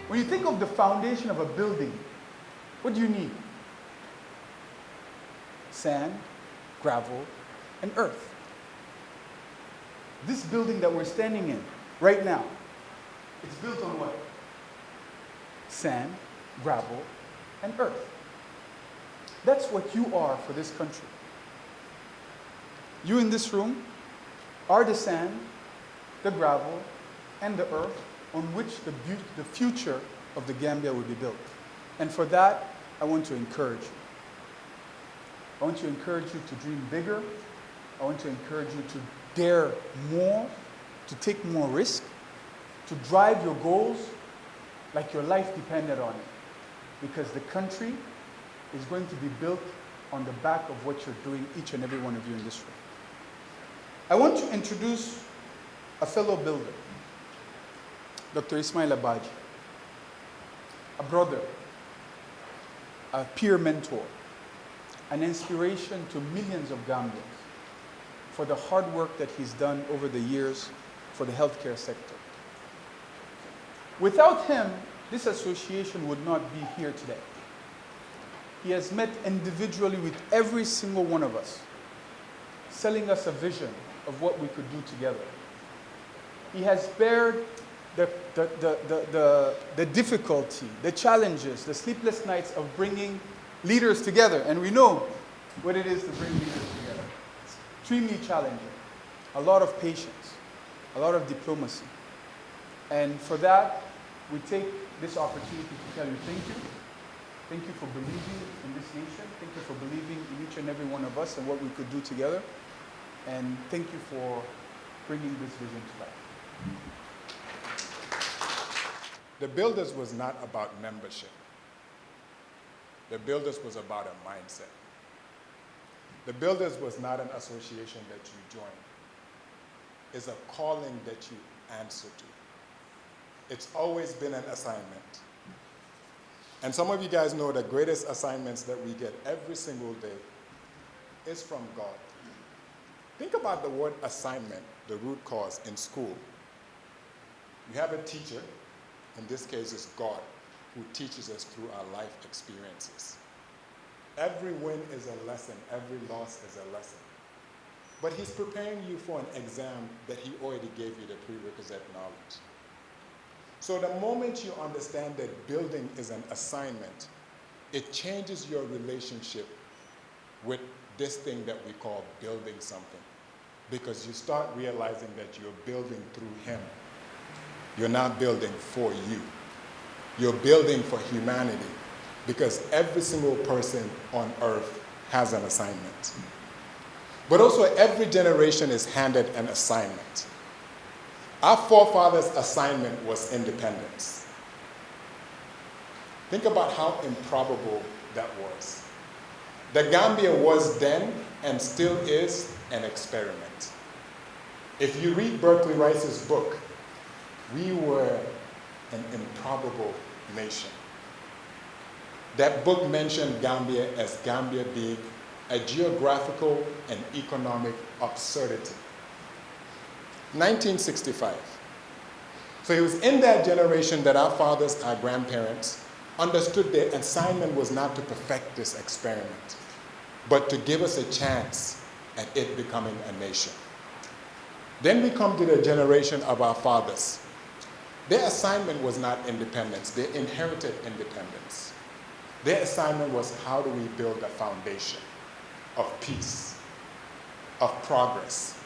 When you think of the foundation of a building, what do you need? Sand, gravel, and earth. This building that we're standing in right now, it's built on what? Sand, gravel, and earth. That's what you are for this country. You in this room are the sand, the gravel, and the earth on which the future of the Gambia will be built. And for that, I want to encourage you. I want to encourage you to dream bigger. I want to encourage you to dare more, to take more risk, to drive your goals like your life depended on it. Because the country is going to be built on the back of what you're doing, each and every one of you in this room. I want to introduce a fellow builder, Dr. Isma Labaji, a brother, a peer mentor, an inspiration to millions of Gambians for the hard work that he's done over the years for the healthcare sector. Without him, this association would not be here today. He has met individually with every single one of us, selling us a vision of what we could do together. He has bared the difficulty, the challenges, the sleepless nights of bringing leaders together. And we know what it is to bring leaders together. It's extremely challenging. A lot of patience, a lot of diplomacy. And for that, we take this opportunity to tell you thank you. Thank you for believing in this nation. Thank you for believing in each and every one of us and what we could do together. And thank you for bringing this vision to life. The Builders was not about membership. The Builders was about a mindset. The Builders was not an association that you join. It's a calling that you answer to. It's always been an assignment. And some of you guys know the greatest assignments that we get every single day is from God. Think about the word assignment, the root cause in school. You have a teacher, in this case it's God, who teaches us through our life experiences. Every win is a lesson, every loss is a lesson. But he's preparing you for an exam that he already gave you the prerequisite knowledge. So the moment you understand that building is an assignment, it changes your relationship with this thing that we call building something. Because you start realizing that you're building through him. You're not building for you. You're building for humanity. Because every single person on earth has an assignment. But also every generation is handed an assignment. Our forefathers' assignment was independence. Think about how improbable that was. The Gambia was then and still is an experiment. If you read Berkeley Rice's book, we were an improbable nation. That book mentioned Gambia as Gambia being a geographical and economic absurdity. 1965. So it was in that generation that our fathers, our grandparents, understood their assignment was not to perfect this experiment, but to give us a chance at it becoming a nation. Then we come to the generation of our fathers. Their assignment was not independence. They inherited independence. Their assignment was, how do we build a foundation of peace, of progress?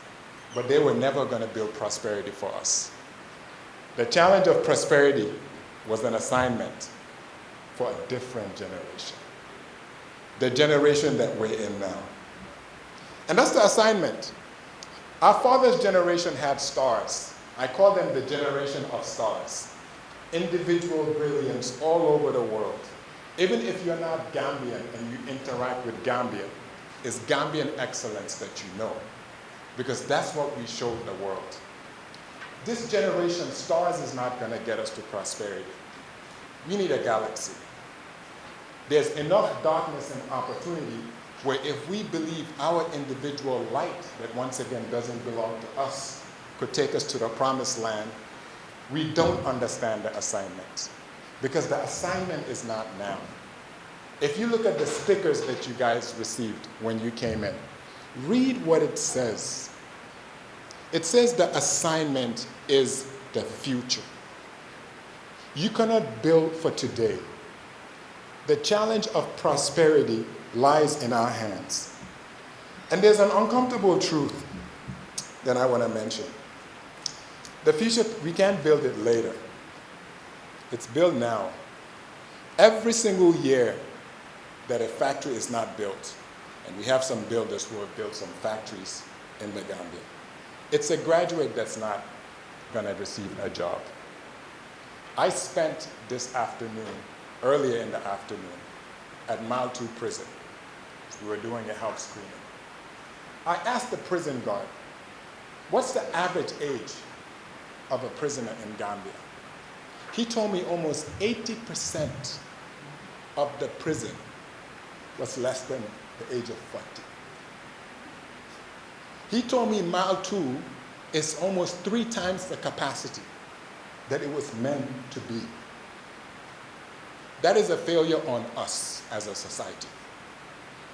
But they were never going to build prosperity for us. The challenge of prosperity was an assignment for a different generation. The generation that we're in now. And that's the assignment. Our father's generation had stars. I call them the generation of stars. Individual brilliance all over the world. Even if you're not Gambian and you interact with Gambia, it's Gambian excellence that you know. Because that's what we showed the world. This generation, stars is not going to get us to prosperity. We need a galaxy. There's enough darkness and opportunity where if we believe our individual light that once again doesn't belong to us could take us to the promised land, we don't understand the assignment. because the assignment is not now. If you look at the stickers that you guys received when you came in, read what it says. It says the assignment is the future. You cannot build for today. The challenge of prosperity lies in our hands. And there's an uncomfortable truth that I want to mention. The future, we can't build it later. It's built now. Every single year that a factory is not built, and we have some builders who have built some factories in the Gambia, it's a graduate that's not going to receive a job. I spent this afternoon, earlier in the afternoon, at Mile 2 prison. We were doing a health screening. I asked the prison guard, what's the average age of a prisoner in Gambia? He told me almost 80% of the prison was less than the age of 40. He told me Mile 2 is almost 3 times the capacity that it was meant to be. That is a failure on us as a society.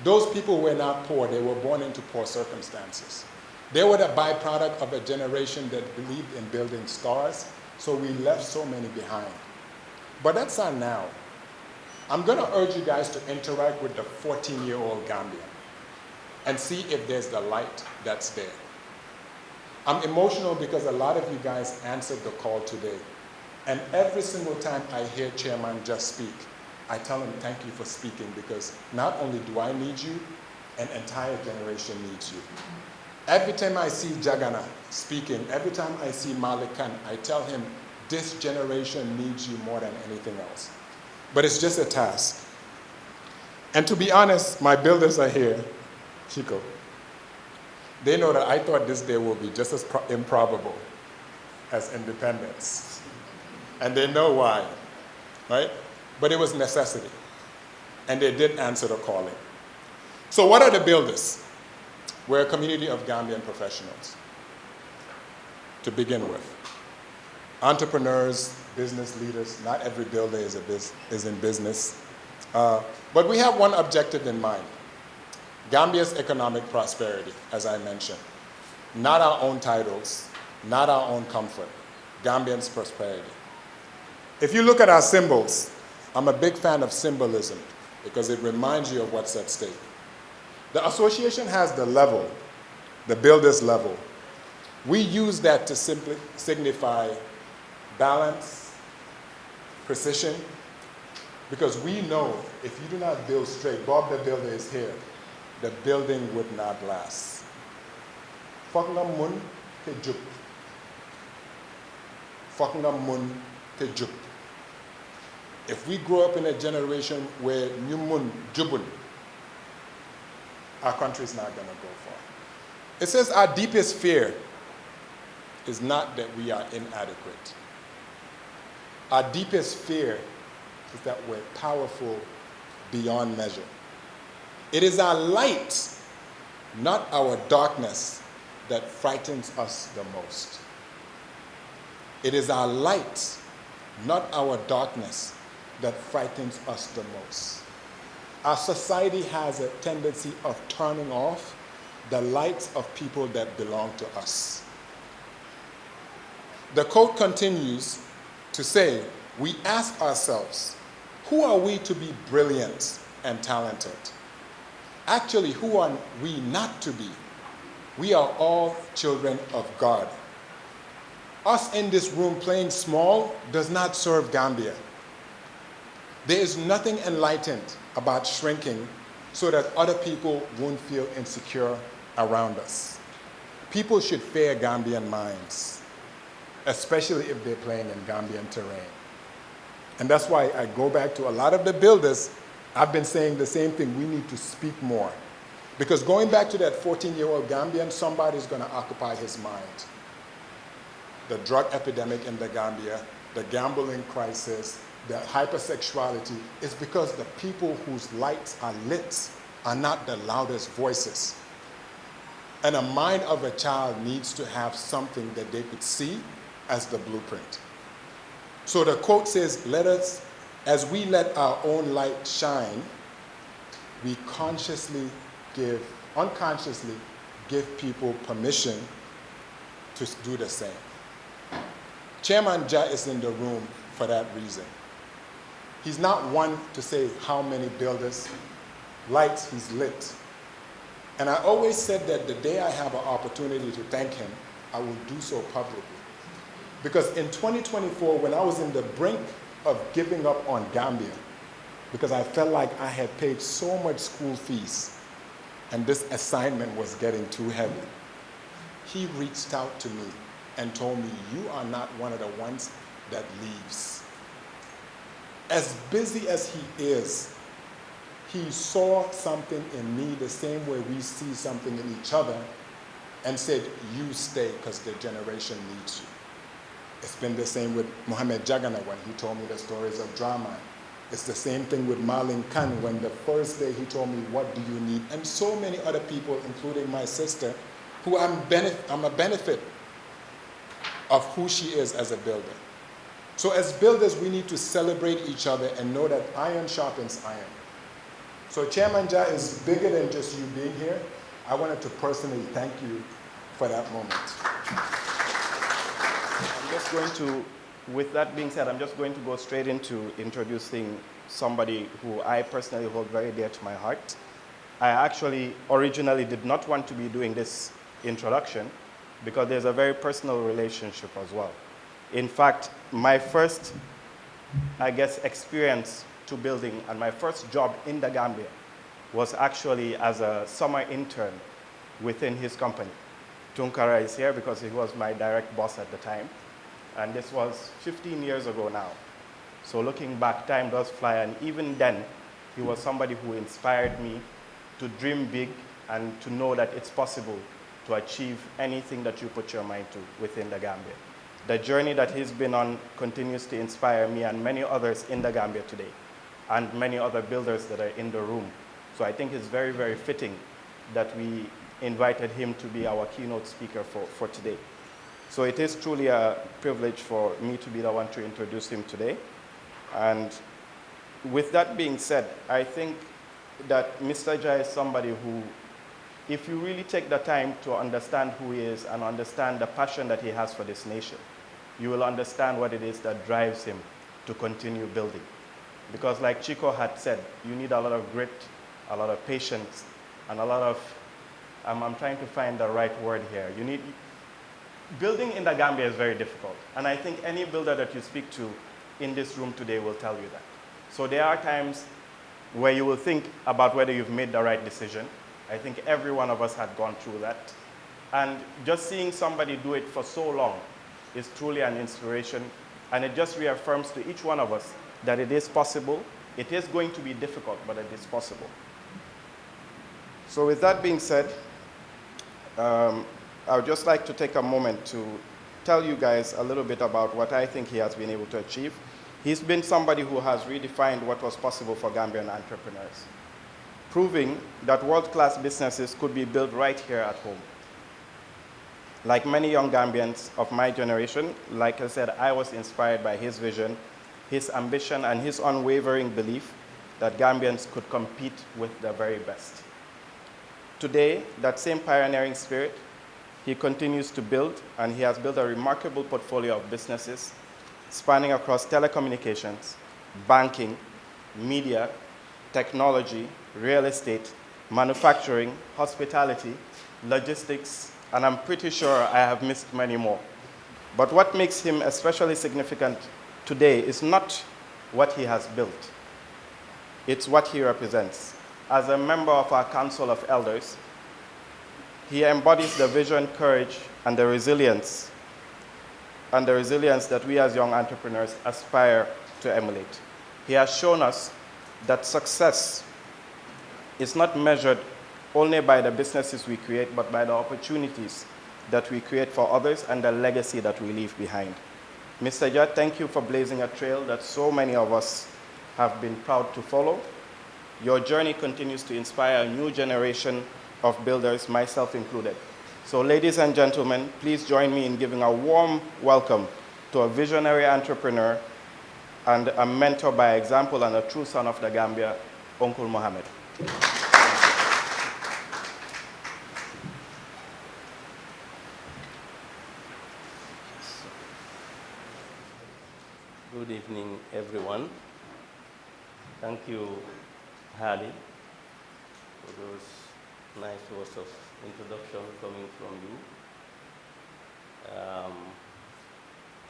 Those people were not poor, they were born into poor circumstances. They were the byproduct of a generation that believed in building stars, so we left so many behind. But that's not now. I'm going to urge you guys to interact with the 14-year-old Gambian and see if there's the light that's there. I'm emotional because a lot of you guys answered the call today. And every single time I hear Chairman just speak, I tell him thank you for speaking, because not only do I need you, an entire generation needs you. Every time I see Jagana speaking, every time I see Malik Khan, I tell him this generation needs you more than anything else. But it's just a task. And to be honest, my builders are here, Chico. They know that I thought this day will be just as improbable as independence. And they know why, right? But it was necessity. And they did answer the calling. So what are the builders? We're a community of Gambian professionals, to begin with. Entrepreneurs, business leaders. Not every builder is in business. But we have one objective in mind. Gambia's economic prosperity, as I mentioned. Not our own titles, not our own comfort. Gambians' prosperity. If you look at our symbols, I'm a big fan of symbolism because it reminds you of what's at stake. The association has the level, the builder's level. We use that to simply signify balance, precision, because we know if you do not build straight, Bob the builder is here, the building would not last. Fok nga mun te jub. Fok nga mun te jub. If we grow up in a generation where ñu mun jubun, our country is not going to go far. It says our deepest fear is not that we are inadequate. Our deepest fear is that we're powerful beyond measure. It is our light, not our darkness, that frightens us the most. It is our light, not our darkness, that frightens us the most. Our society has a tendency of turning off the lights of people that belong to us. The quote continues to say, we ask ourselves, who are we to be brilliant and talented? Actually, who are we not to be? We are all children of God. Us in this room playing small does not serve Gambia. There is nothing enlightened about shrinking so that other people won't feel insecure around us. People should fear Gambian minds, especially if they're playing in Gambian terrain. And that's why I go back to a lot of the builders. I've been saying the same thing. We need to speak more. Because going back to that 14-year-old Gambian, somebody's going to occupy his mind. The drug epidemic in the Gambia, the gambling crisis, the hypersexuality is because the people whose lights are lit are not the loudest voices. And a mind of a child needs to have something that they could see as the blueprint. So the quote says, let us As we let our own light shine, we unconsciously give people permission to do the same. Chairman Ja is in the room for that reason. He's not one to say how many builders, lights he's lit. And I always said that the day I have an opportunity to thank him, I will do so publicly. Because in 2024, when I was in the brink of giving up on Gambia, because I felt like I had paid so much school fees and this assignment was getting too heavy, he reached out to me and told me, you are not one of the ones that leaves. As busy as he is, he saw something in me the same way we see something in each other and said, you stay because the generation needs you. It's been the same with Mohamed Jagana when he told me the stories of drama. It's the same thing with Marlin Khan when the first day he told me, what do you need? And so many other people, including my sister, who I'm a benefit of who she is as a builder. So as builders, we need to celebrate each other and know that iron sharpens iron. So Chairman Ja is bigger than just you being here. I wanted to personally thank you for that moment. I'm just going to, with that being said, I'm just going to go straight into introducing somebody who I personally hold very dear to my heart. I actually originally did not want to be doing this introduction because there's a very personal relationship as well. In fact, my first, experience to building and my first job in the Gambia was actually as a summer intern within his company. Tunkara is here because he was my direct boss at the time. And this was 15 years ago now. So looking back, time does fly. And even then, he was somebody who inspired me to dream big and to know that it's possible to achieve anything that you put your mind to within the Gambia. The journey that he's been on continues to inspire me and many others in the Gambia today, and many other builders that are in the room. So I think it's very, very fitting that we invited him to be our keynote speaker for today. So it is truly a privilege for me to be the one to introduce him today. And with that being said, I think that Mr. Jai is somebody who, if you really take the time to understand who he is and understand the passion that he has for this nation, you will understand what it is that drives him to continue building. Because like Chico had said, you need a lot of grit, a lot of patience, and a lot of, I'm trying to find the right word here. Building in the Gambia is very difficult. And I think any builder that you speak to in this room today will tell you that. So there are times where you will think about whether you've made the right decision. I think every one of us had gone through that. And just seeing somebody do it for so long is truly an inspiration. And it just reaffirms to each one of us that it is possible. It is going to be difficult, but it is possible. So with that being said, I would just like to take a moment to tell you guys a little bit about what I think he has been able to achieve. He's been somebody who has redefined what was possible for Gambian entrepreneurs, proving that world-class businesses could be built right here at home. Like many young Gambians of my generation, like I said, I was inspired by his vision, his ambition, and his unwavering belief that Gambians could compete with the very best. Today, that same pioneering spirit, he continues to build, and he has built a remarkable portfolio of businesses spanning across telecommunications, banking, media, technology, real estate, manufacturing, hospitality, logistics, and I'm pretty sure I have missed many more. But what makes him especially significant today is not what he has built. It's what he represents. As a member of our Council of Elders, he embodies the vision, courage, and the resilience that we as young entrepreneurs aspire to emulate. He has shown us that success is not measured only by the businesses we create, but by the opportunities that we create for others and the legacy that we leave behind. Mr. Jad, thank you for blazing a trail that so many of us have been proud to follow. Your journey continues to inspire a new generation of builders, myself included. So ladies and gentlemen, please join me in giving a warm welcome to a visionary entrepreneur and a mentor by example and a true son of the Gambia, Uncle Mohammed. Good evening, everyone. Thank you, Hadi, for those nice words of introduction coming from you.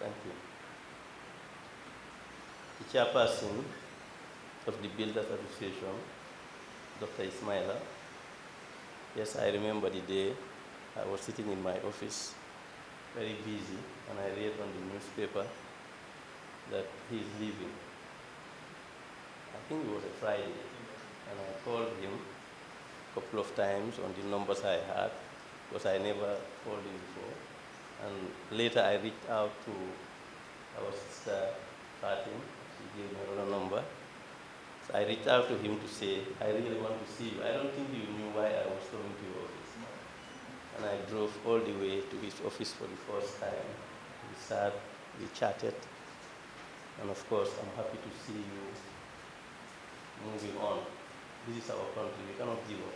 Thank you. The chairperson of the Builders Association, Dr. Ismaila. Yes, I remember the day I was sitting in my office, very busy, and I read on the newspaper that he's leaving. I think it was a Friday, and I called him a couple of times on the numbers I had, because I never called him before. And later I reached out to our sister Fatim. She gave me another number. So I reached out to him to say, I really want to see you. I don't think you knew why I was coming to your office. And I drove all the way to his office for the first time. We sat, we chatted. And of course, I'm happy to see you moving on. This is our country, we cannot give up.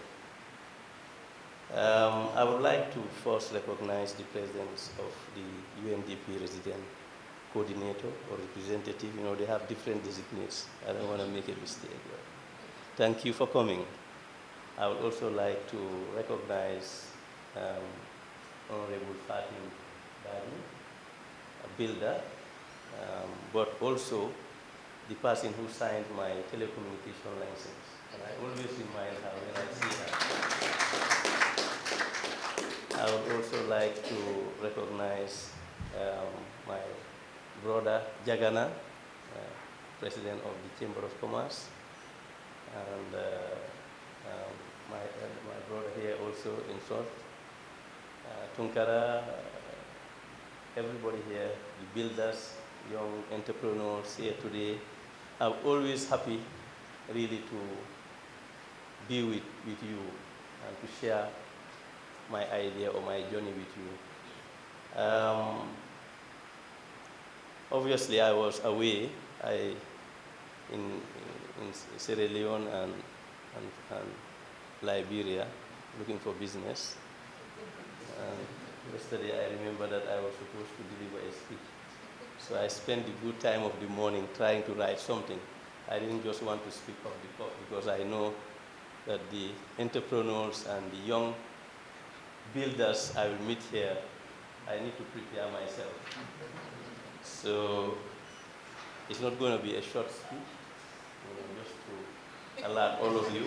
I would like to first recognize the presence of the UNDP resident coordinator or representative. You know, they have different designates. I don't want to make a mistake. Thank you for coming. I would also like to recognize Honorable Fatim Badi, a builder, but also the person who signed my telecommunication license. And I always remind her when I see her. I would also like to recognize my brother Jagana, president of the Chamber of Commerce, and my brother here also in front, Tunkara, everybody here, the builders, young entrepreneurs here today. I'm always happy really to be with you and to share my idea or my journey with you. Obviously, I was away in Sierra Leone and Liberia looking for business. And yesterday, I remember that I was supposed to deliver a speech. So I spent the good time of the morning trying to write something. I didn't just want to speak off the cuff because I know that the entrepreneurs and the young builders I will meet here, I need to prepare myself. So it's not going to be a short speech, just to alert all of you,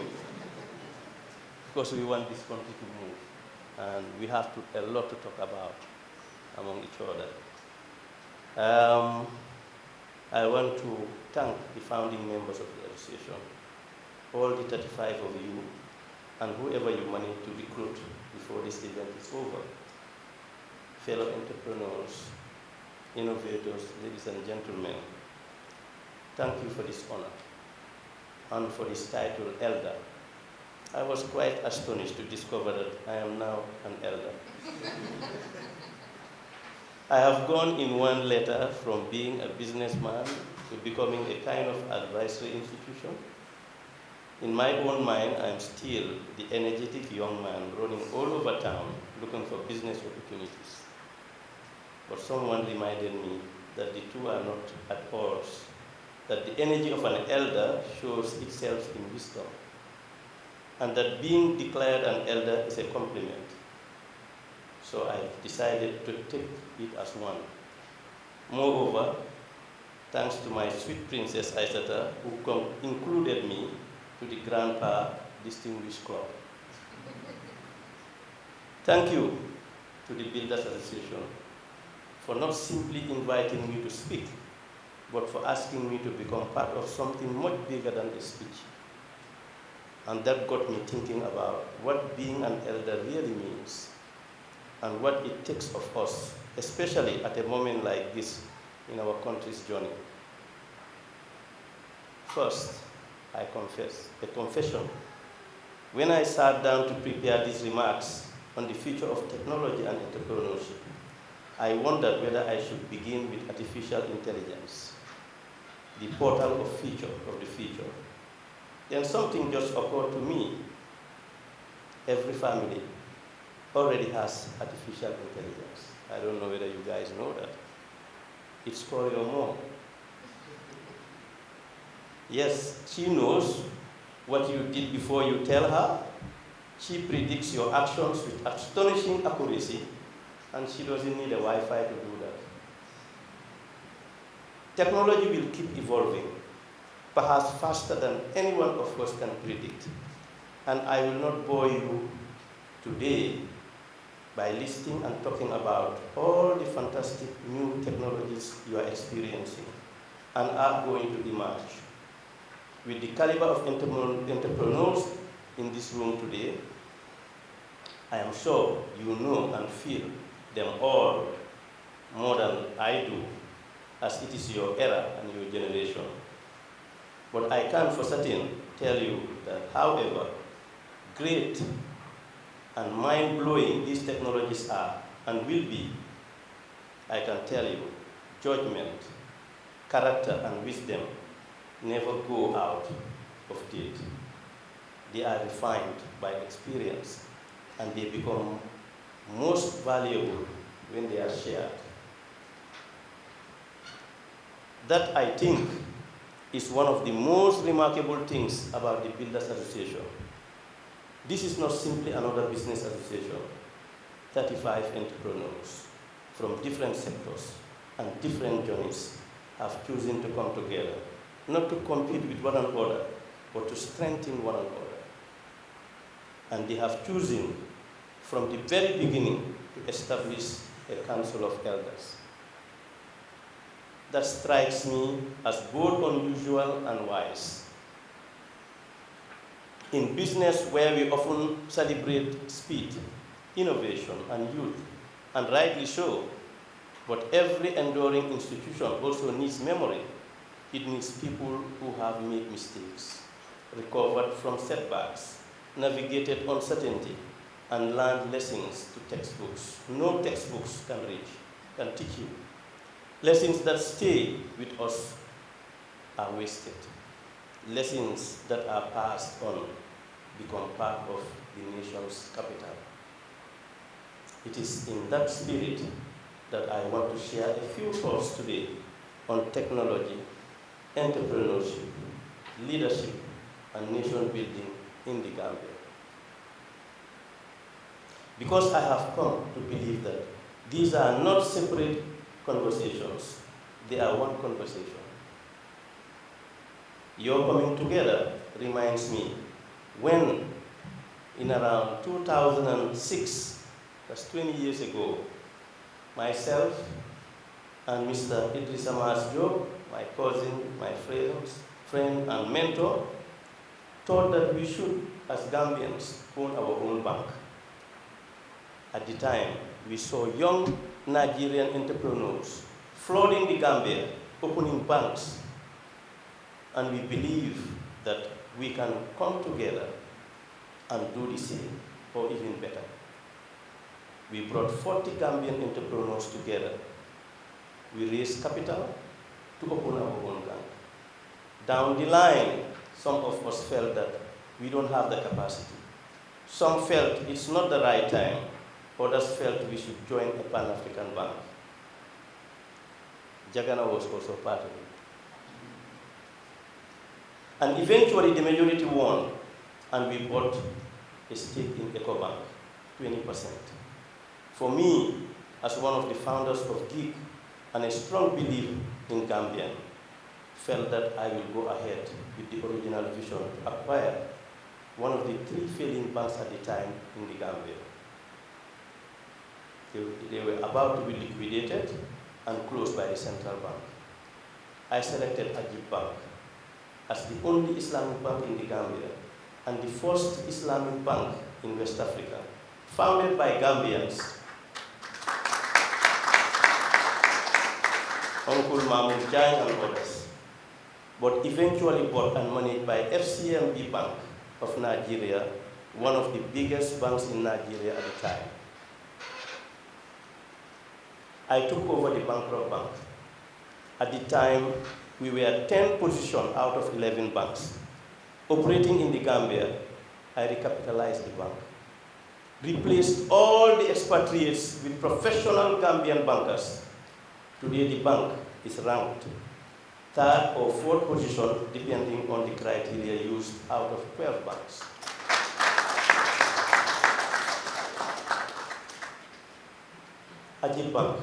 because we want this country to move, and we have a lot to talk about among each other. I want to thank the founding members of the association, all the 35 of you, and whoever you managed to recruit before this event is over. Fellow entrepreneurs, innovators, ladies and gentlemen, thank you for this honor and for this title, Elder. I was quite astonished to discover that I am now an elder. I have gone in one letter from being a businessman to becoming a kind of advisory institution. In my own mind, I'm still the energetic young man running all over town looking for business opportunities. But someone reminded me that the two are not at odds, that the energy of an elder shows itself in wisdom, and that being declared an elder is a compliment. So I decided to take it as one. Moreover, thanks to my sweet Princess Aisata, who included me to the Grandpa Distinguished Club. Thank you to the Builders Association for not simply inviting me to speak, but for asking me to become part of something much bigger than a speech. And that got me thinking about what being an elder really means and what it takes of us, especially at a moment like this in our country's journey. First, I confess, a confession. When I sat down to prepare these remarks on the future of technology and entrepreneurship, I wondered whether I should begin with artificial intelligence. the portal of the future, then something just occurred to me. Every family already has artificial intelligence. I don't know whether you guys know that. It's called your mom. Yes, she knows what you did before you tell her. She predicts your actions with astonishing accuracy, and she doesn't need a Wi-Fi to do that. Technology will keep evolving, perhaps faster than any one of us can predict. And I will not bore you today by listing and talking about all the fantastic new technologies you are experiencing and are going to emerge. With the caliber of entrepreneurs in this room today, I am sure you know and feel them all more than I do, as it is your era and your generation. But I can for certain tell you that however great and mind-blowing these technologies are and will be, I can tell you, judgment, character, and wisdom never go out of date. They are refined by experience, and they become most valuable when they are shared. That, I think, is one of the most remarkable things about the Builders Association. This is not simply another business association. 35 entrepreneurs from different sectors and different journeys have chosen to come together, not to compete with one another, but to strengthen one another. And they have chosen from the very beginning to establish a council of elders. That strikes me as both unusual and wise. In business, where we often celebrate speed, innovation, and youth, and rightly so, but every enduring institution also needs memory. It needs people who have made mistakes, recovered from setbacks, navigated uncertainty, and learned lessons to textbooks. No textbooks can teach you. Lessons that stay with us are wasted. Lessons that are passed on become part of the nation's capital. It is in that spirit that I want to share a few thoughts today on technology, entrepreneurship, leadership, and nation building in the Gambia. Because I have come to believe that these are not separate conversations, they are one conversation. Your coming together reminds me when, in around 2006, that's 20 years ago, myself and Mr. Idris Amas Job, my cousin, my friend and mentor, thought that we should, as Gambians, own our own bank. At the time, we saw young Nigerian entrepreneurs flooding the Gambia, opening banks, and we believe that we can come together and do the same, or even better. We brought 40 Gambian entrepreneurs together. We raised capital to open our own bank. Down the line, some of us felt that we don't have the capacity. Some felt it's not the right time. Others felt we should join a Pan-African bank. Jagana was also part of it. And eventually the majority won, and we bought a stake in EcoBank, 20%. For me, as one of the founders of GIG and a strong believer in Gambian, felt that I will go ahead with the original vision to acquire one of the 3 failing banks at the time in the Gambia. They were about to be liquidated and closed by the central bank. I selected Ajib Bank as the only Islamic bank in the Gambia and the first Islamic bank in West Africa, founded by Gambians. Uncle Mahmoud Jai and others, but eventually bought and managed by FCMB Bank of Nigeria, one of the biggest banks in Nigeria at the time. I took over the bankrupt bank. At the time, we were 10 positions out of 11 banks. Operating in the Gambia, I recapitalized the bank, replaced all the expatriates with professional Gambian bankers. Today the bank is ranked third or fourth position depending on the criteria used out of 12 banks. Ajib Bank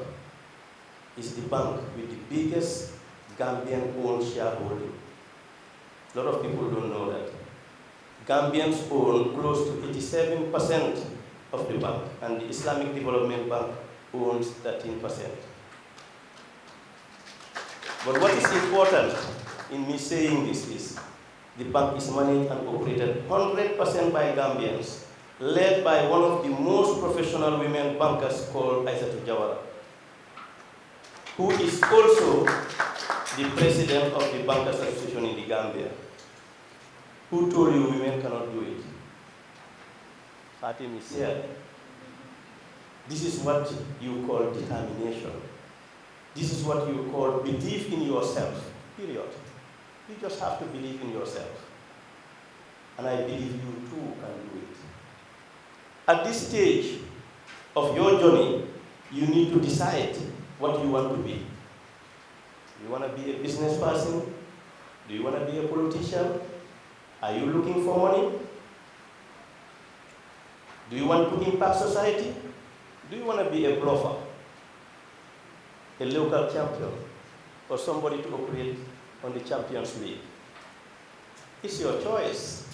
is the bank with the biggest Gambian-owned shareholding. A lot of people don't know that. Gambians own close to 87% of the bank, and the Islamic Development Bank owns 13%. But what is important in me saying this is, the bank is managed and operated 100% by Gambians, led by one of the most professional women bankers called Aissatou Jawara, who is also the president of the Bankers Association in the Gambia. Who told you women cannot do it? Fatim is here. This is what you call determination. This is what you call belief in yourself, period. You just have to believe in yourself. And I believe you too can do it. At this stage of your journey, you need to decide what you want to be. Do you want to be a business person? Do you want to be a politician? Are you looking for money? Do you want to impact society? Do you want to be a bluffer, a local champion, or somebody to operate on the Champions League? It's your choice.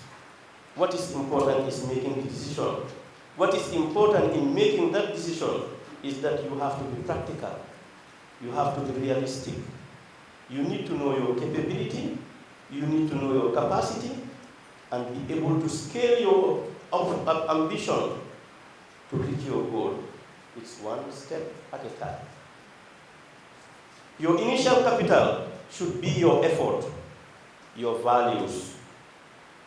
What is important is making the decision. What is important in making that decision is that you have to be practical. You have to be realistic. You need to know your capability. You need to know your capacity and be able to scale your ambition to reach your goal. It's one step at a time. Your initial capital should be your effort, your values,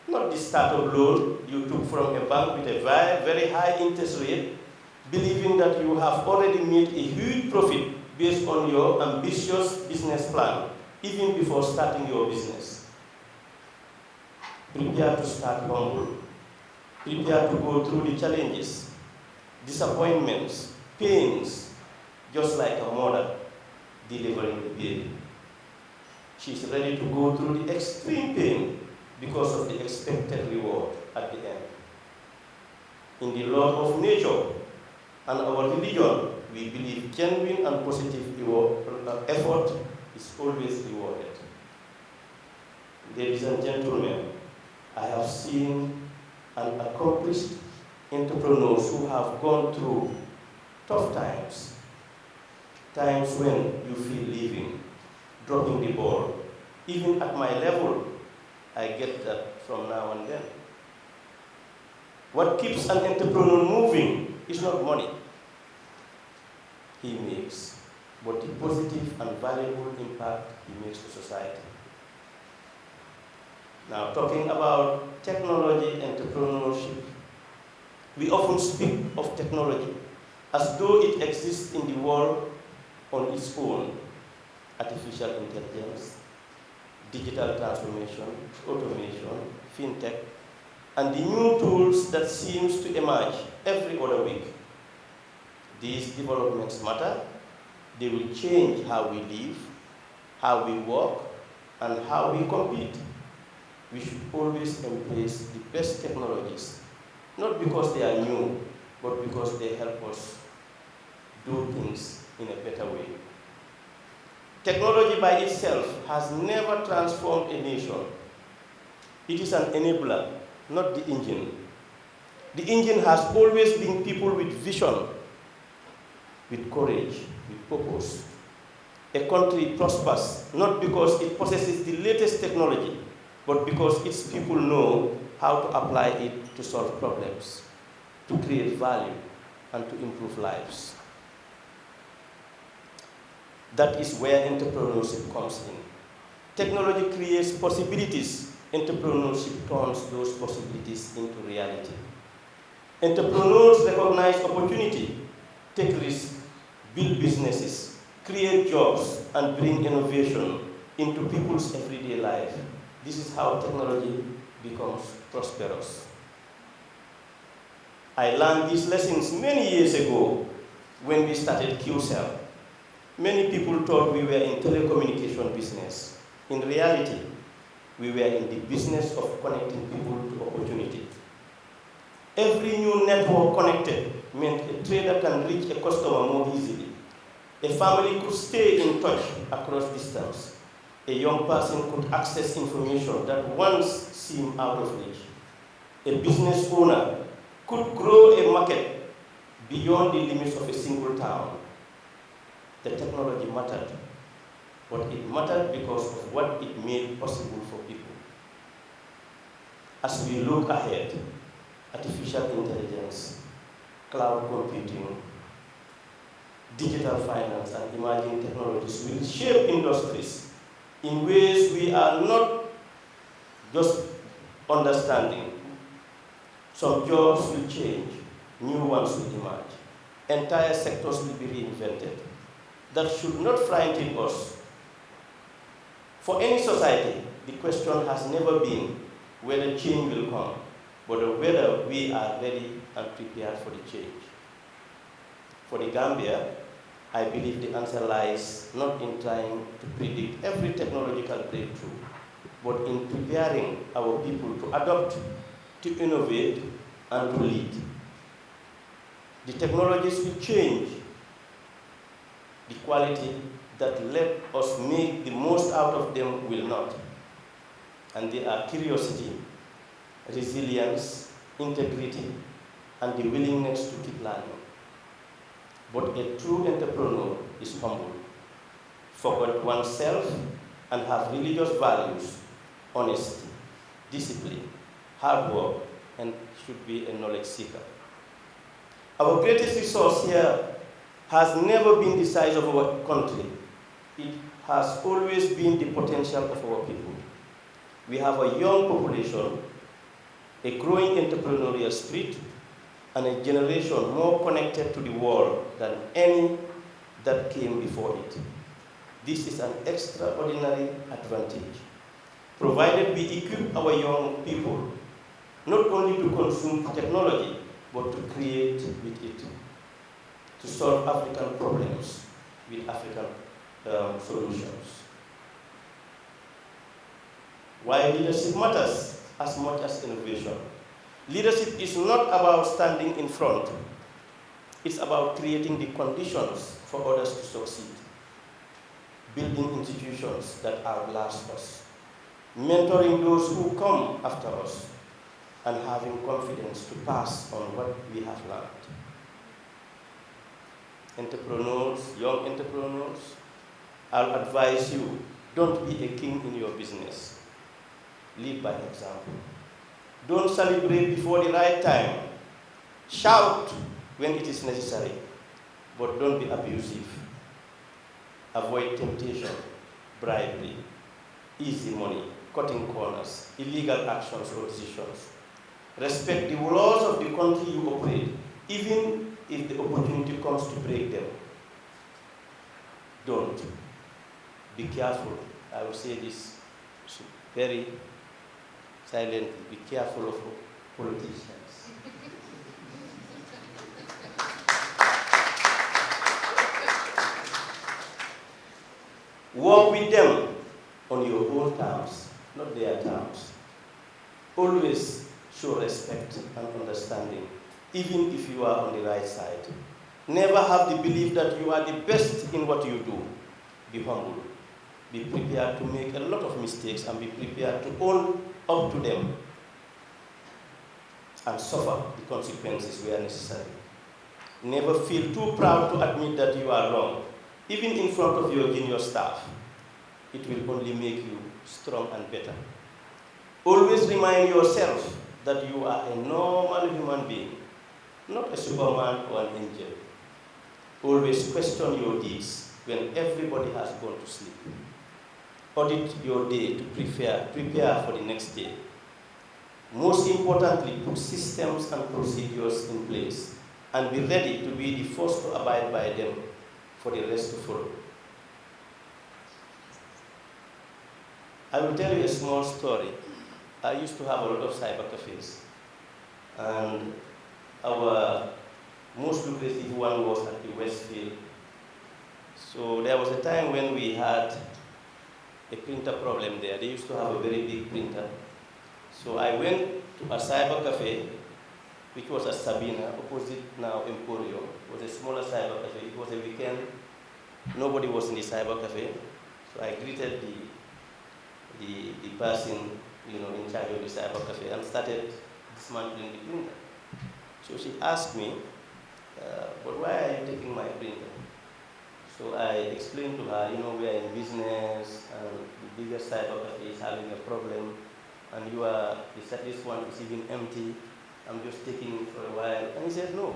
not the startup loan you took from a bank with a very, very high interest rate, believing that you have already made a huge profit based on your ambitious business plan, even before starting your business. Prepare to start humble. Prepare to go through the challenges, disappointments, pains, just like a mother delivering the baby. She's ready to go through the extreme pain because of the expected reward at the end. In the law of nature and our religion, we believe genuine and positive effort is always rewarded. Ladies and gentlemen, I have seen and accomplished entrepreneurs who have gone through tough times, times when you feel leaving, dropping the ball. Even at my level, I get that from now and then. What keeps an entrepreneur moving is not money he makes, but the positive and valuable impact he makes to society. Now, talking about technology entrepreneurship, we often speak of technology as though it exists in the world on its own. Artificial intelligence, digital transformation, automation, fintech, and the new tools that seems to emerge every other week. These developments matter. They will change how we live, how we work, and how we compete. We should always embrace the best technologies, not because they are new, but because they help us do things in a better way. Technology by itself has never transformed a nation. It is an enabler, not the engine. The engine has always been people with vision, with courage, with purpose. A country prospers not because it possesses the latest technology, but because its people know how to apply it to solve problems, to create value, and to improve lives. That is where entrepreneurship comes in. Technology creates possibilities. Entrepreneurship turns those possibilities into reality. Entrepreneurs recognize opportunity, take risks, build businesses, create jobs, and bring innovation into people's everyday life. This is how technology becomes prosperous. I learned these lessons many years ago when we started QCell. Many people thought we were in telecommunication business. In reality, we were in the business of connecting people to opportunity. Every new network connected meant a trader can reach a customer more easily. A family could stay in touch across distance. A young person could access information that once seemed out of reach. A business owner could grow a market beyond the limits of a single town. The technology mattered, but it mattered because of what it made possible for people. As we look ahead, artificial intelligence, cloud computing, digital finance, and emerging technologies will shape industries in ways we are not just understanding. Some jobs will change, new ones will emerge. Entire sectors will be reinvented. That should not frighten us. For any society, the question has never been whether change will come, but whether we are ready and prepared for the change. For the Gambia, I believe the answer lies not in trying to predict every technological breakthrough, but in preparing our people to adopt, to innovate, and to lead. The technologies will change. The quality that let us make the most out of them will not. And they are curiosity, resilience, integrity, and the willingness to keep learning. But a true entrepreneur is humble, forget oneself, and have religious values, honesty, discipline, hard work, and should be a knowledge seeker. Our greatest resource here has never been the size of our country. It has always been the potential of our people. We have a young population, a growing entrepreneurial spirit, and a generation more connected to the world than any that came before it. This is an extraordinary advantage, provided we equip our young people not only to consume technology, but to create with it, to solve African problems with African solutions. Why leadership matters as much as innovation. Leadership is not about standing in front. It's about creating the conditions for others to succeed, building institutions that outlast us, mentoring those who come after us, and having confidence to pass on what we have learned. Entrepreneurs, young entrepreneurs, I'll advise you, don't be a king in your business. Lead by example. Don't celebrate before the right time. Shout when it is necessary, but don't be abusive. Avoid temptation, bribery, easy money, cutting corners, illegal actions or decisions. Respect the laws of the country you operate, even if the opportunity comes to break them. Don't. Be careful. I will say this very silently. Be careful of politicians. Work with them on your own terms, not their terms. Always show respect and understanding, even if you are on the right side. Never have the belief that you are the best in what you do. Be humble. Be prepared to make a lot of mistakes and be prepared to own up to them and suffer the consequences where necessary. Never feel too proud to admit that you are wrong, even in front of your junior staff. It will only make you strong and better. Always remind yourself that you are a normal human being, not a superman or an angel. Always question your deeds when everybody has gone to sleep. Audit your day to prepare for the next day. Most importantly, put systems and procedures in place and be ready to be the first to abide by them for the rest to follow. I will tell you a small story. I used to have a lot of cyber cafes, and our most lucrative one was at the Westfield. So there was a time when we had a printer problem there. They used to have a very big printer. So I went to a cyber cafe, which was at Sabina, opposite now Emporio. It was a smaller cyber cafe. It was a weekend. Nobody was in the cyber cafe. So I greeted the person, in charge of the cyber cafe and started dismantling the printer. So she asked me, but why are you taking my printer? So I explained to her, we are in business and the biggest cyber cafe is having a problem, and this one is even empty. I'm just taking it for a while. And he said, no.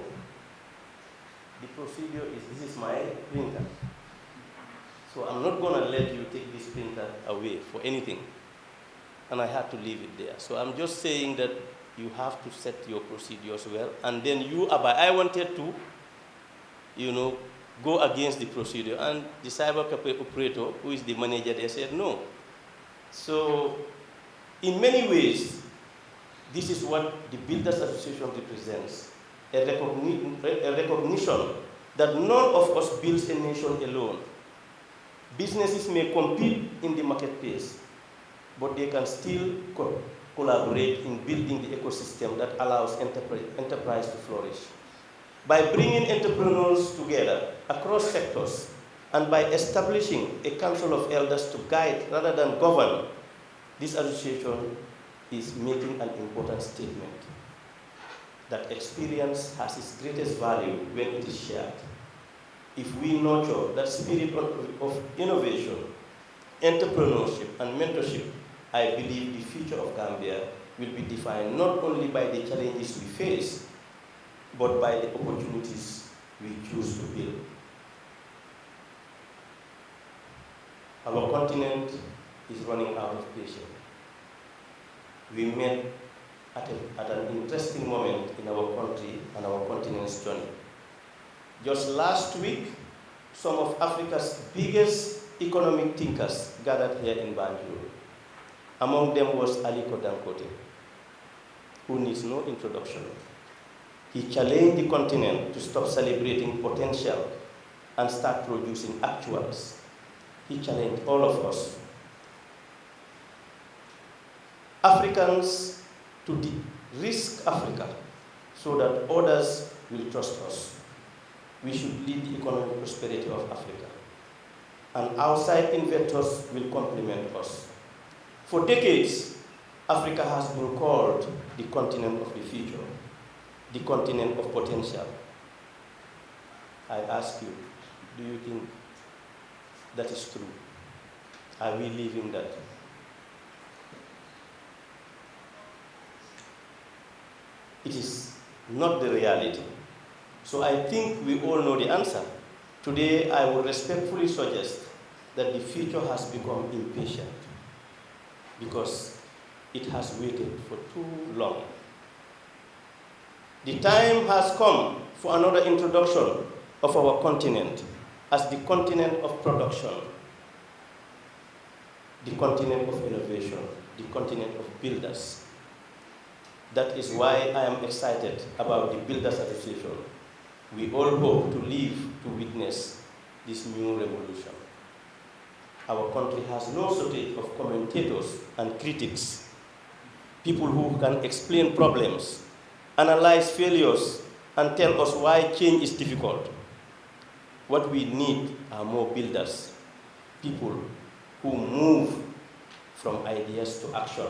The procedure is, this is my printer. So I'm not going to let you take this printer away for anything. And I had to leave it there. So I'm just saying that you have to set your procedures well, and then you abide. I wanted to, go against the procedure. And the cyber cafe operator, who is the manager, they said no. So in many ways, this is what the Builders Association represents, a recognition that none of us builds a nation alone. Businesses may compete in the marketplace, but they can still collaborate in building the ecosystem that allows enterprise to flourish. By bringing entrepreneurs together across sectors and by establishing a council of elders to guide rather than govern, this association is making an important statement that experience has its greatest value when it is shared. If we nurture that spirit of innovation, entrepreneurship, and mentorship, I believe the future of Gambia will be defined not only by the challenges we face, but by the opportunities we choose to build. Our continent is running out of patience. We met at an interesting moment in our country and our continent's journey. Just last week, some of Africa's biggest economic thinkers gathered here in Banjul. Among them was Aliko Dangote, who needs no introduction. He challenged the continent to stop celebrating potential and start producing actuals. He challenged all of us, Africans, to de-risk Africa so that others will trust us. We should lead the economic prosperity of Africa, and outside investors will complement us. For decades, Africa has been called the continent of the future, the continent of potential. I ask you, do you think that is true? Are we living that? It is not the reality. So I think we all know the answer. Today, I will respectfully suggest that the future has become impatient because it has waited for too long. The time has come for another introduction of our continent as the continent of production, the continent of innovation, the continent of builders. That is why I am excited about the Builders Association. We all hope to live to witness this new revolution. Our country has no shortage of commentators and critics, people who can explain problems, analyze failures, and tell us why change is difficult. What we need are more builders, people who move from ideas to action,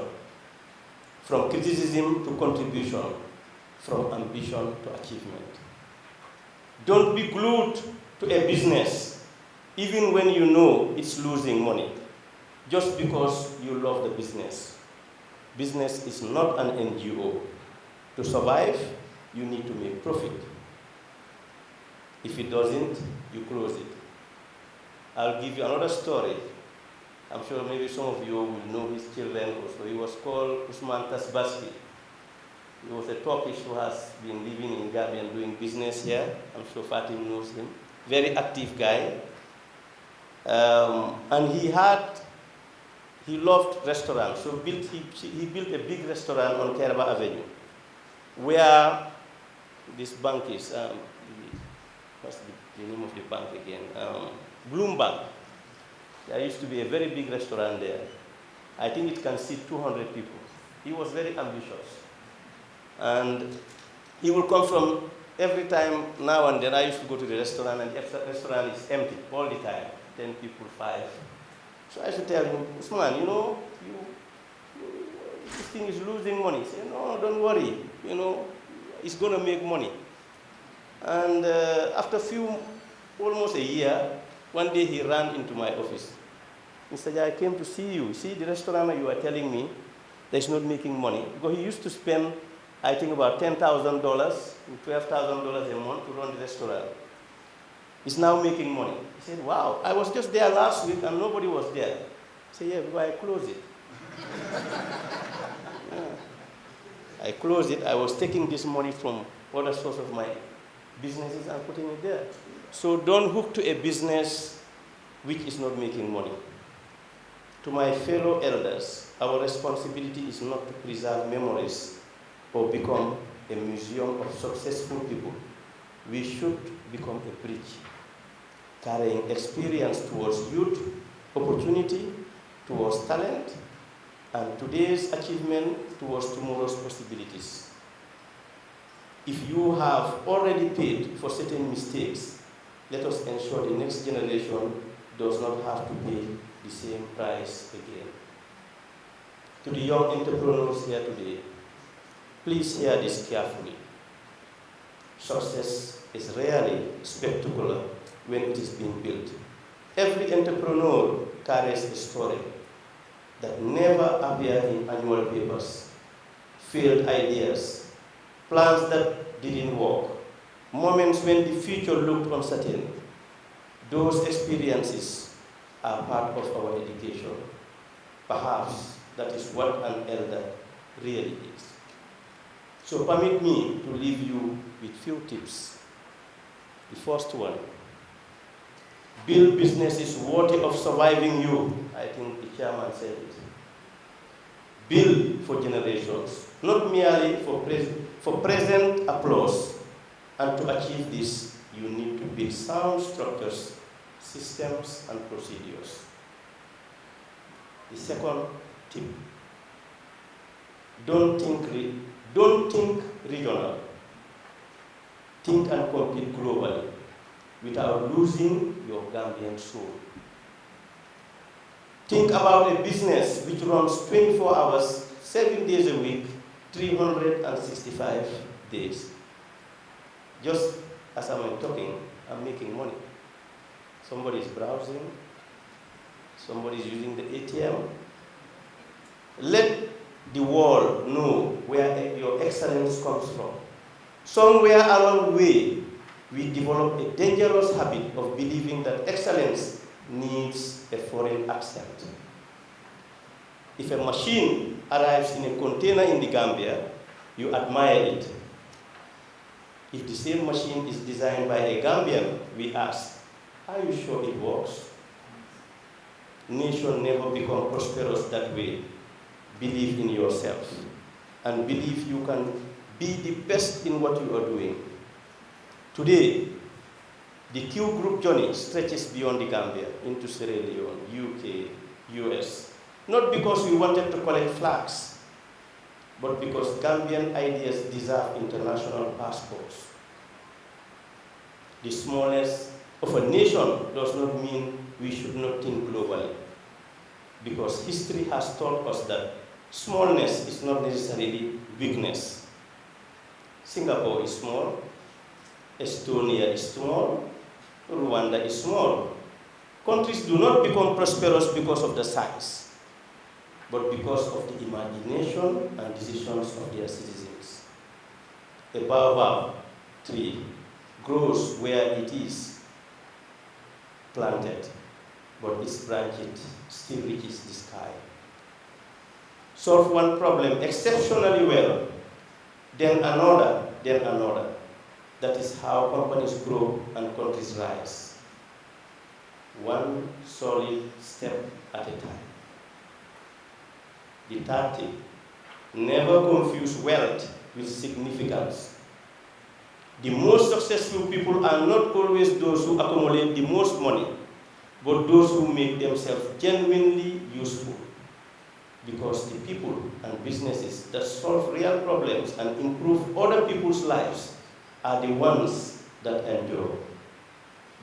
from criticism to contribution, from ambition to achievement. Don't be glued to a business, even when you know it's losing money, just because you love the business. Business is not an NGO. To survive, you need to make profit. If it doesn't, you close it. I'll give you another story. I'm sure maybe some of you will know his children also. He was called Usman Tasbaski. He was a Turkish who has been living in Gambia and doing business here. I'm sure Fatim knows him. Very active guy. And he had He loved restaurants, so he built a big restaurant on Keraba Avenue, where this bank is. What's the name of the bank again? Bloom Bank. There used to be a very big restaurant there. I think it can seat 200 people. He was very ambitious. And he will come from every time now and then. I used to go to the restaurant, and the restaurant is empty all the time. 10 people, 5. So I used to tell him, Usman, this thing is losing money. He said, no, don't worry. It's going to make money. And after almost a year, one day he ran into my office. He said, I came to see you. See, the restaurant you are telling me that is not making money. Because he used to spend, I think, about $10,000, $12,000 a month to run the restaurant. He's now making money. He said, wow, I was just there last week and nobody was there. I said, yeah, because I closed it. I closed it. I was taking this money from other source of my businesses and putting it there. So don't hook to a business which is not making money. To my fellow elders, our responsibility is not to preserve memories or become a museum of successful people. We should become a bridge, carrying experience towards youth, opportunity, towards talent, and today's achievement towards tomorrow's possibilities. If you have already paid for certain mistakes, let us ensure the next generation does not have to pay the same price again. To the young entrepreneurs here today, please hear this carefully. Success is rarely spectacular when it is being built. Every entrepreneur carries a story that never appear in annual papers, failed ideas, plans that didn't work, moments when the future looked uncertain. Those experiences are part of our education. Perhaps that is what an elder really is. So permit me to leave you with few tips. The first one, build businesses worthy of surviving you. I think the chairman said it. Build for generations, not merely for present applause. And to achieve this, you need to build sound structures, systems, and procedures. The second tip, don't think regional. Think and compete globally without losing your Gambian soul. Think about a business which runs 24 hours, 7 days a week, 365 days. Just as I'm talking, I'm making money. Somebody is browsing, somebody is using the ATM. Let the world know where your excellence comes from. Somewhere along the way, we develop a dangerous habit of believing that excellence needs a foreign accent. If a machine arrives in a container in the Gambia, you admire it. If the same machine is designed by a Gambian, we ask, are you sure it works? Nation never become prosperous that way. Believe in yourself and believe you can be the best in what you are doing. Today, the Q Group journey stretches beyond the Gambia into Sierra Leone, UK, US, not because we wanted to collect flags, but because Gambian ideas deserve international passports. The smallness of a nation does not mean we should not think globally, because history has taught us that smallness is not necessarily weakness. Singapore is small, Estonia is small, Rwanda is small. Countries do not become prosperous because of the size, but because of the imagination and decisions of their citizens. A baobab tree grows where it is planted, but its branches still reaches the sky. Solve one problem exceptionally well, then another, then another. That is how companies grow and countries rise. One solid step at a time. The third thing, never confuse wealth with significance. The most successful people are not always those who accumulate the most money, but those who make themselves genuinely useful. Because the people and businesses that solve real problems and improve other people's lives are the ones that endure.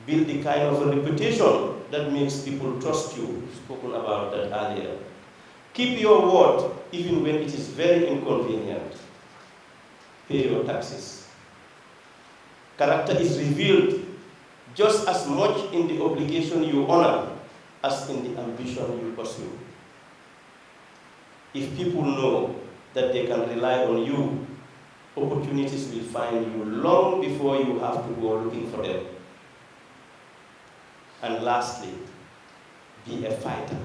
Build the kind of a reputation that makes people trust you. We've spoken about that earlier. Keep your word even when it is very inconvenient. Pay your taxes. Character is revealed just as much in the obligation you honor as in the ambition you pursue. If people know that they can rely on you, opportunities will find you long before you have to go looking for them. And lastly, be a fighter.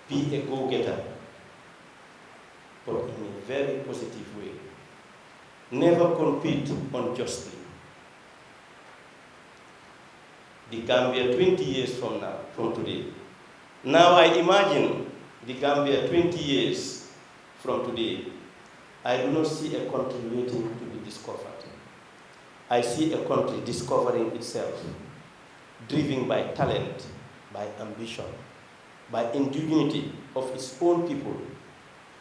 Be a go-getter, but in a very positive way. Never compete unjustly. The Gambia 20 years from today. Now I imagine the Gambia 20 years from today. I do not see a country waiting to be discovered. I see a country discovering itself, driven by talent, by ambition, by ingenuity of its own people.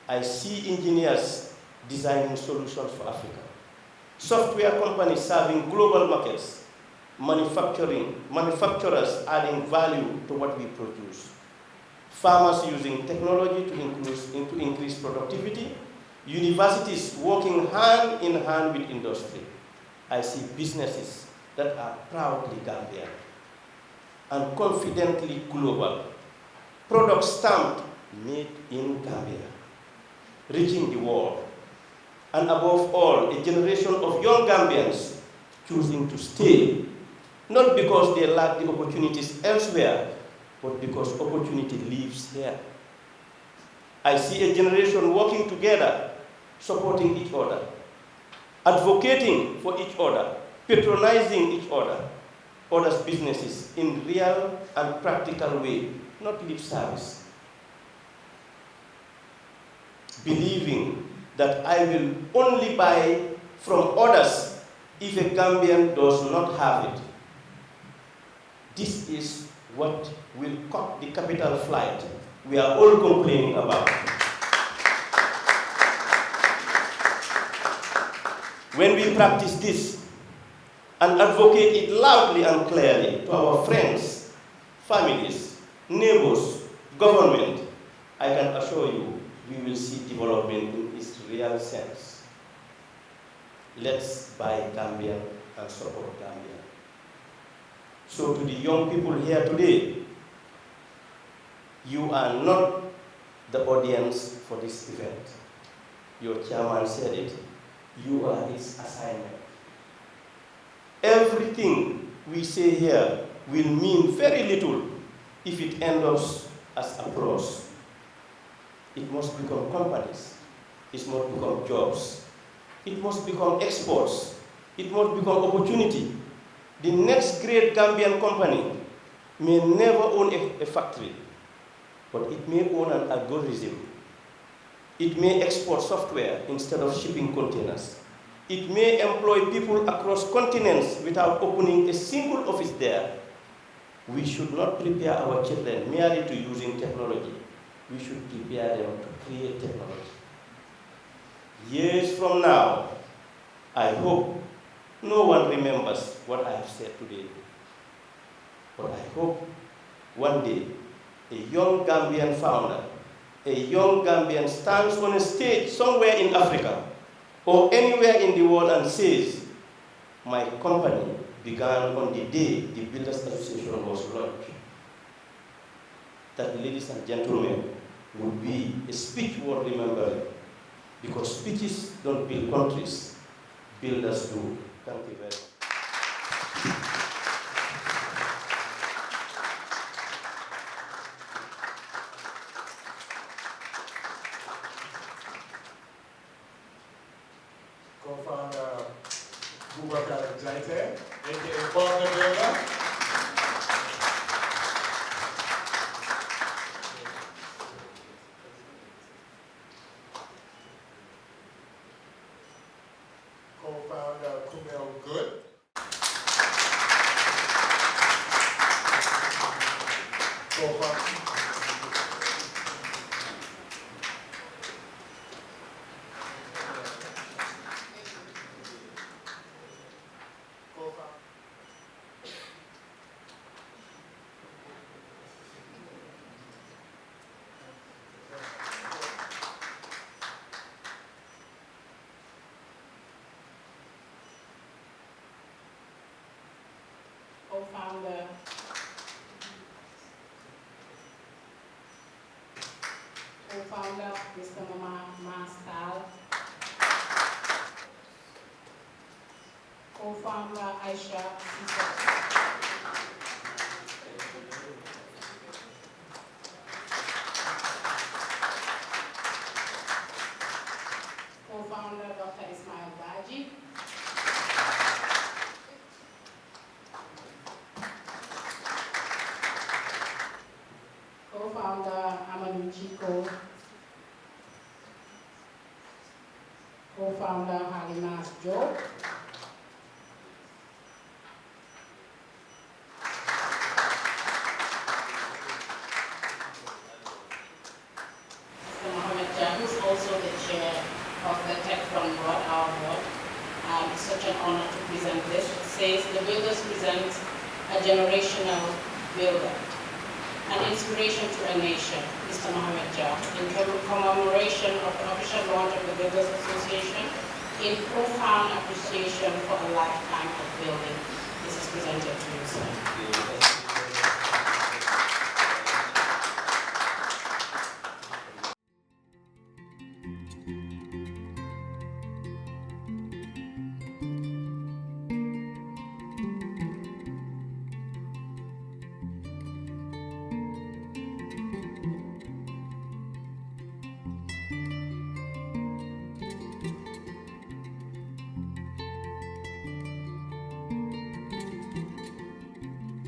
I see engineers designing solutions for Africa, software companies serving global markets, manufacturers adding value to what we produce, farmers using technology to increase productivity, universities working hand in hand with industry. I see businesses that are proudly Gambian and confidently global, products stamped made in Gambia, reaching the world, and above all, a generation of young Gambians choosing to stay, not because they lack the opportunities elsewhere, but because opportunity lives here. I see a generation working together, supporting each other, advocating for each other, patronizing each other's businesses in real and practical way, not lip service. Believing that I will only buy from others if a Gambian does not have it. This is what will cut the capital flight we are all complaining about. When we practice this and advocate it loudly and clearly to our friends, families, neighbors, government, I can assure you we will see development in its real sense. Let's buy Gambian and support Gambia. So to the young people here today, you are not the audience for this event. Your chairman said it. You are its assignment. Everything we say here will mean very little if it ends up as applause. It must become companies. It must become jobs. It must become exports. It must become opportunity. The next great Gambian company may never own a factory, but it may own an algorithm. It may export software instead of shipping containers. It may employ people across continents without opening a single office there. We should not prepare our children merely to using technology. We should prepare them to create technology. Years from now, I hope no one remembers what I have said today. But I hope one day a young Gambian founder, a young Gambian stands on a stage somewhere in Africa or anywhere in the world and says, my company began on the day the Builders Association was launched. That, ladies and gentlemen, would be a speech worth remembering, because speeches don't build countries, builders do. Thank you very much. Co-founder Boubacar Jaite, aka Partner Builder. co-founder, Mr. Mama Mastal, co-founder Aisha Sisa, co-founder Dr. Isma Labaji, co-founder Amadou Chico, co-founder Halimas Joe, Mr. Mohammed Jah, who's also the chair of the Tech Front Board, our board. It's such an honor to present this. It says, the builders present a generational builder, an inspiration to a nation, Mr. Mohammed Jah, in commemoration of the official launch of the Builders Association, in profound appreciation for a lifetime of building. This is presented to you, sir.